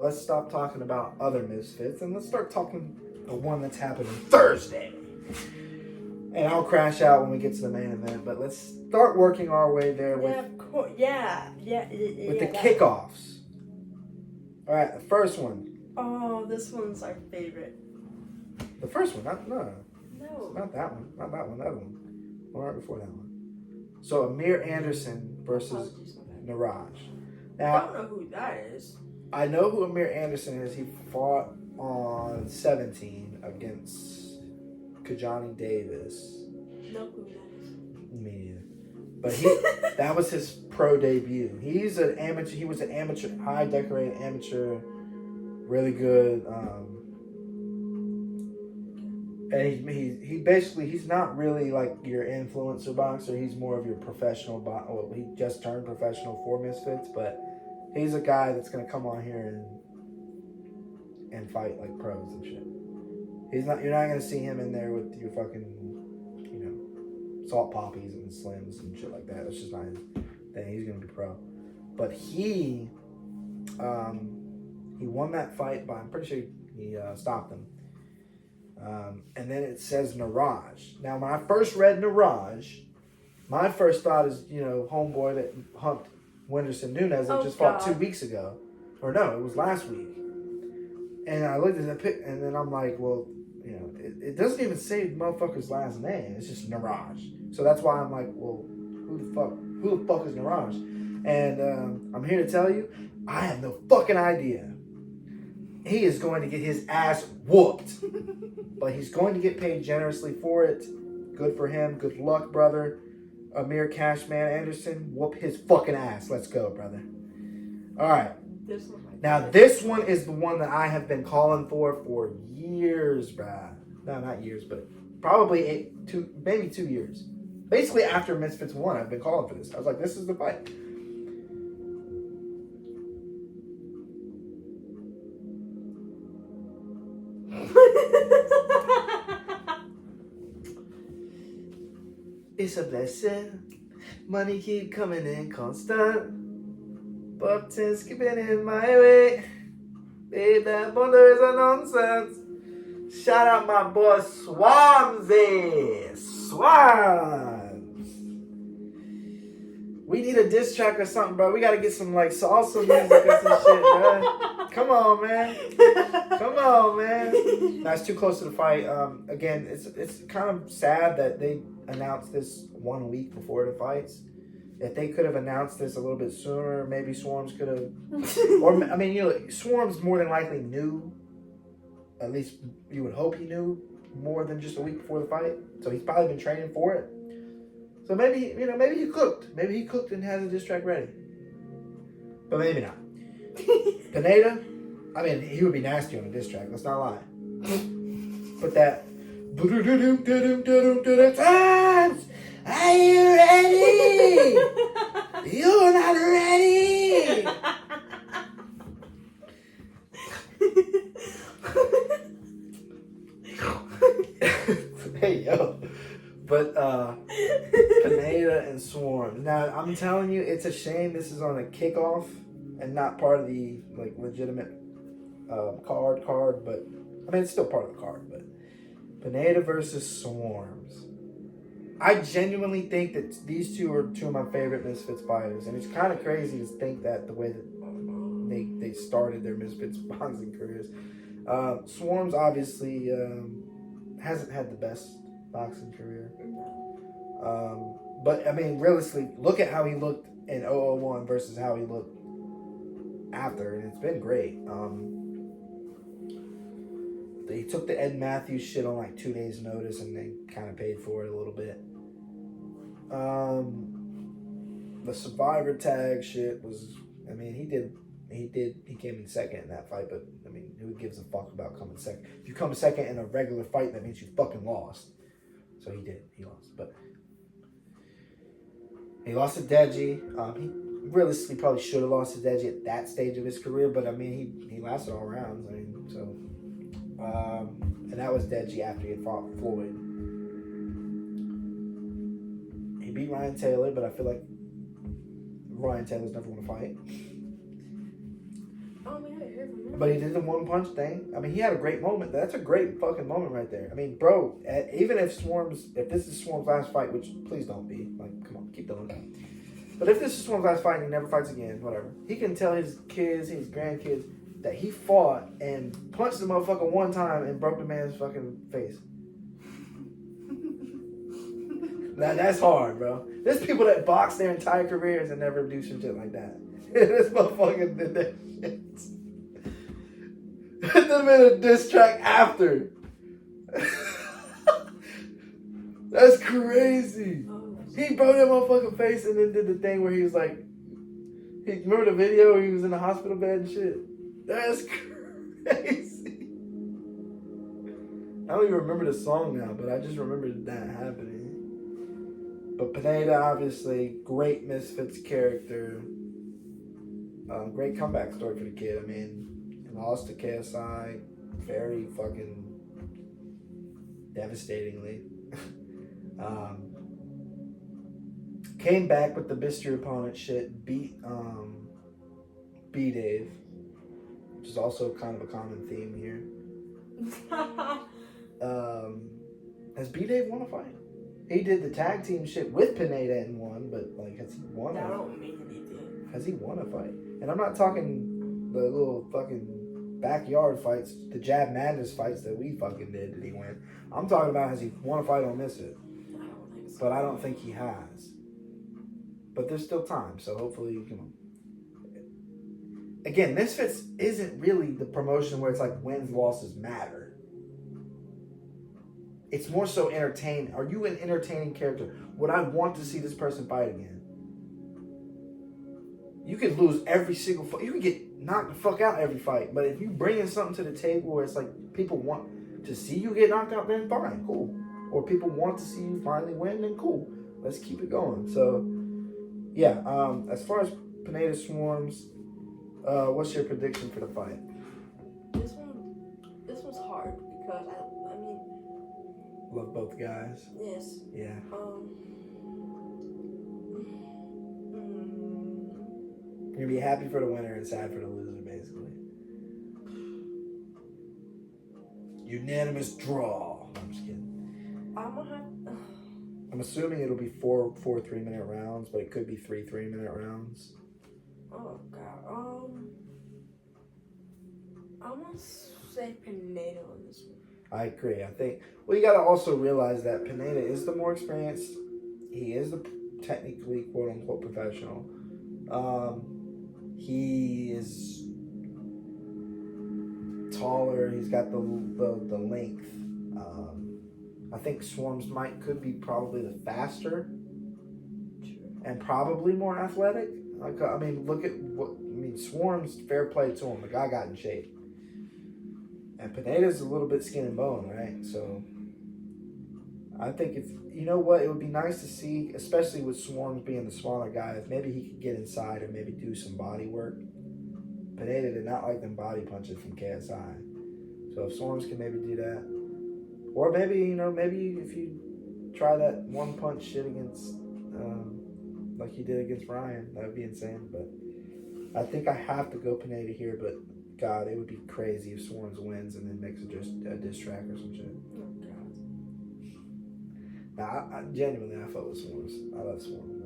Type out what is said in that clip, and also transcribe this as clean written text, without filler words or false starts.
Let's stop talking about other Misfits and let's start talking the one that's happening Thursday. And I'll crash out when we get to the main event, but let's start working our way there with the kickoffs. All right, the first one. Oh, this one's our favorite. The first one, not that one, that other one. One right before that one. So Amir Anderson versus Niraj. Now, I don't know who that is. I know who Amir Anderson is. He fought on 17 against Kajani Davis. Know who that is. Me neither. But that was his pro debut. He's an amateur. He was an amateur, high decorated amateur, really good. And he basically, he's not really like your influencer boxer. He's more of your professional boxer. Well, he just turned professional for Misfits, but he's a guy that's gonna come on here and fight like pros and shit. He's not. You're not gonna see him in there with your fucking, salt poppies and slims and shit like that. That's just not his thing. He's gonna be pro. But he won that fight by, I'm pretty sure he stopped him. And then it says Niraj. Now, when I first read Niraj, my first thought is, homeboy that humped Wenderson Nunes that just fought 2 weeks ago. Or no, it was last week. And I looked at the pic, and then I'm like, well, it doesn't even say the motherfucker's last name. It's just Niraj. So that's why I'm like, well, who the fuck is Niraj? And I'm here to tell you, I have no fucking idea. He is going to get his ass whooped. But he's going to get paid generously for it. Good for him. Good luck, brother. Amir Cashman Anderson, whoop his fucking ass. Let's go, brother. All right. This one is the one that I have been calling for years, bruh. No, not years, but probably maybe 2 years. Basically, after Misfits won, I've been calling for this. I was like, this is the fight. It's a blessing. Money keep coming in constant. Button skipping in my way. Babe, that bundle is a nonsense. Shout out my boy Swamsy. Swams. We need a diss track or something, bro. We gotta get some salsa music or some shit, bro. Come on, man. Come on, man. That's too close to the fight. Again, it's kind of sad that they announced this 1 week before the fights. If they could have announced this a little bit sooner, maybe Swarms could have. Or Swarms more than likely knew. At least you would hope he knew more than just a week before the fight. So he's probably been training for it. So maybe he cooked. Maybe he cooked and has a diss track ready. But maybe not. Pineda, he would be nasty on a diss track. Let's not lie. But that. Times, are you ready? You're not ready. Hey yo. But Pineda and Swarm. Now I'm telling you, it's a shame this is on a kickoff and not part of the legitimate card. But it's still part of the card. But Pineda versus Swarms. I genuinely think that these two are two of my favorite Misfits fighters, and it's kind of crazy to think that the way that they started their Misfits boxing careers. Swarms obviously hasn't had the best boxing career. But realistically, look at how he looked in 001 versus how he looked after, and it's been great. They took the Ed Matthews shit on 2 days' notice, and they kind of paid for it a little bit. The Survivor tag shit was, he came in second in that fight, but who gives a fuck about coming second? If you come second in a regular fight, that means you fucking lost. So he did. He lost. But he lost to Deji. He realistically probably should have lost to Deji at that stage of his career, but he lasted all rounds. And that was Deji after he had fought Floyd. He beat Ryan Taylor, but I feel like Ryan Taylor's never going to fight. Oh, man, I heard from him. But he did the one punch thing. I mean, he had a great moment. That's a great fucking moment right there. I mean, bro, even if this is Swarm's last fight, which please don't be. Like, come on, keep doing it. But if this is Swarm's last fight and he never fights again, whatever, he can tell his kids, his grandkids, that he fought and punched the motherfucker one time and broke the man's fucking face. Now that's hard, bro. There's people that box their entire careers and never do some shit like that. This motherfucker did that shit. Then made a diss track after. That's crazy. He broke that motherfucking face and then did the thing where he was like, remember the video where he was in the hospital bed and shit? That's crazy. I don't even remember the song now, but I just remembered that happening. But Pineda, obviously, great Misfits character. Great comeback story for the kid. I mean, he lost to KSI very fucking devastatingly. Came back with the mystery opponent shit, beat B-Dave, which is also kind of a common theme here. Has B-Dave won a fight? He did the tag team shit with Pineda and won, but like, has he won? That don't mean anything. Has he won a fight? And I'm not talking the little fucking backyard fights, the Jab Madness fights that we fucking did he win. I'm talking about, has he won a fight on Misfits? I don't think so. But I don't think he has. But there's still time, so hopefully you can. Again, Misfits isn't really the promotion where it's like wins, losses matter. It's more so entertaining. Are you an entertaining character? Would I want to see this person fight again? You could lose every single fight. You could get knocked the fuck out every fight. But if you bring in something to the table where it's like people want to see you get knocked out, then fine, cool. Or people want to see you finally win, then cool. Let's keep it going. So, yeah. As far as Pineda Swarms, what's your prediction for the fight? This one's hard because I mean. Love both guys. Yes. Yeah. You're gonna be happy for the winner and sad for the loser, basically. Unanimous draw. I'm just kidding. I'm gonna have. I'm assuming it'll be four 3-minute rounds, but it could be 3 3-minute rounds. Oh god. I'm gonna say Pineda on this one. I agree. I think. Well, you gotta also realize that Pineda is the more experienced. He is the technically quote unquote professional. He is taller. He's got the length. I think Swarms could be probably the faster and probably more athletic. Like, I mean, look at Swarms, fair play to him. The guy got in shape. And Pineda's a little bit skin and bone, right? So I think you know what, it would be nice to see, especially with Swarms being the smaller guy, if maybe he could get inside and maybe do some body work. Pineda did not like them body punches from KSI. So if Swarms can maybe do that. Or maybe if you try that one punch shit against, like he did against Ryan, that would be insane. But I think I have to go Pineda here, but God, it would be crazy if Swarms wins and then makes a diss track or some shit. Oh god. Nah, I genuinely, I fuck with Swarms. I love Swarms.